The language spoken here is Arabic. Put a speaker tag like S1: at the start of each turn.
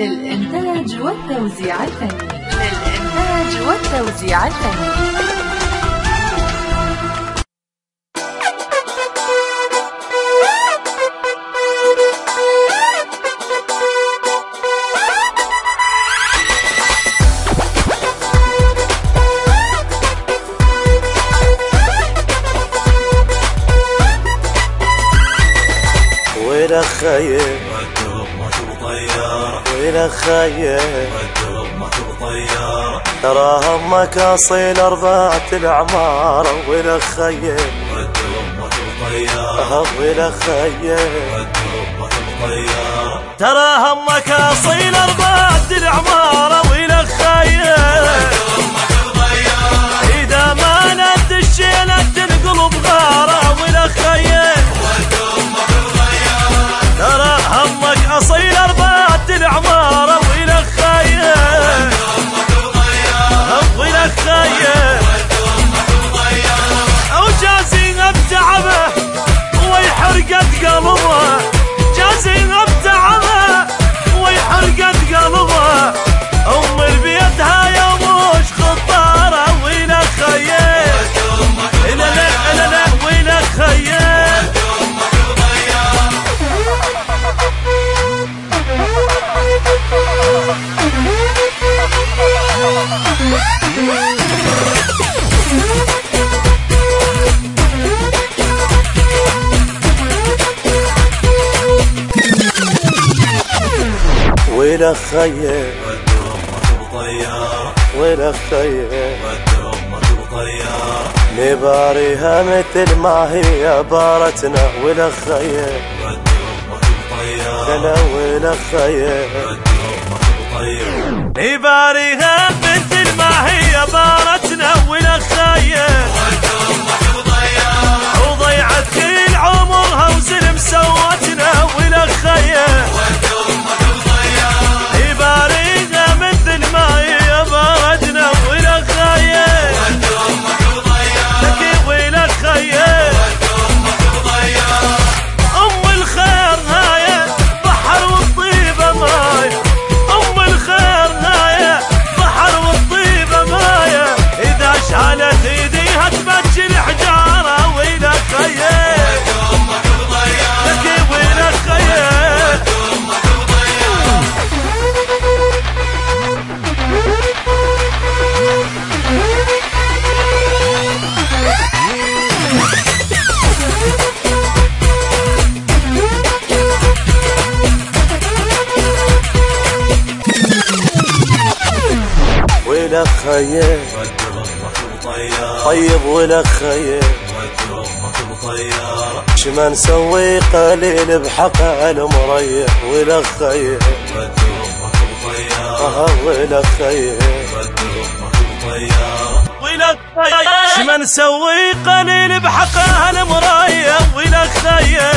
S1: للإنتاج والتوزيع الفني.
S2: ويلك خير
S3: والدرب مطر طيارة،
S2: ويلك خير
S3: والدرب مطر طيارة،
S2: ترى همك اصيل اربعة العمارة. ويلك خير
S3: والدرب مطر طيارة،
S2: ويلك خير
S3: والدرب مطر طيارة،
S2: ترى همك اصيل اربعة العمارة. ويلك خير
S3: والدرب مطر طيارة،
S2: اذا ما ند الشيلة القلب غارة. ويلك خير
S3: والدرب مطر طيارة،
S2: ترى همك اصيل اربعة العمارة. ويلك خير
S3: والدرب مطر طيارة،
S2: ويلك خير
S3: والدرب مطر طيارة،
S2: او جازيها بتعبه ويحرقت قلبه، جازيها بتعبه ويحرقت قلبه. ام البيتها يوموش خطاره. ويلك خير
S3: والدرب مطر
S2: لا لا لا لا ويلك خير
S3: والدرب مطر طيارة.
S2: ويلك خير
S3: والدرب مطر طيارة،
S2: ويلك خير
S3: والدرب مطر طيارة،
S2: نباريها مثل ما هي بارتنا. ويلك خير
S3: والدرب مطر طيارة،
S2: لا ويلك خير
S3: والدرب مطر طيارة،
S2: نباريها مثل ما هي بارتنا. ويلك خير
S3: والدرب مطر طيارة،
S2: وضيعت كل عمرها وزلم سوتنا. ويلك خير
S3: والدرب مطر طيارة،
S2: نباريها مثل ما هي بارتنا. ويلك خير
S3: والدرب مطر طيارة،
S2: لك ويلك خير
S3: والدرب مطر طيارة،
S2: ام الخير هاي بحر والطيبه ماي. ام الخير هاي بحر والطيبه ماي، اذا شالت ايديها تبجي الحجاره. ويلك خير
S3: والدرب مطر طيارة،
S2: لك ويلك خير
S3: والدرب مطر طيارة.
S2: ويلك خير
S3: والدرب مطر طيارة،
S2: طيب ويلك خير
S3: والدرب مطر طيارة،
S2: شما نسوي قليل بحقها المريح. ويلك خير
S3: والدرب مطر طيارة،
S2: ويلك خير
S3: والدرب مطر طيارة،
S2: ويلك خير شما نسوي قليل بحقها المريح. ويلك خير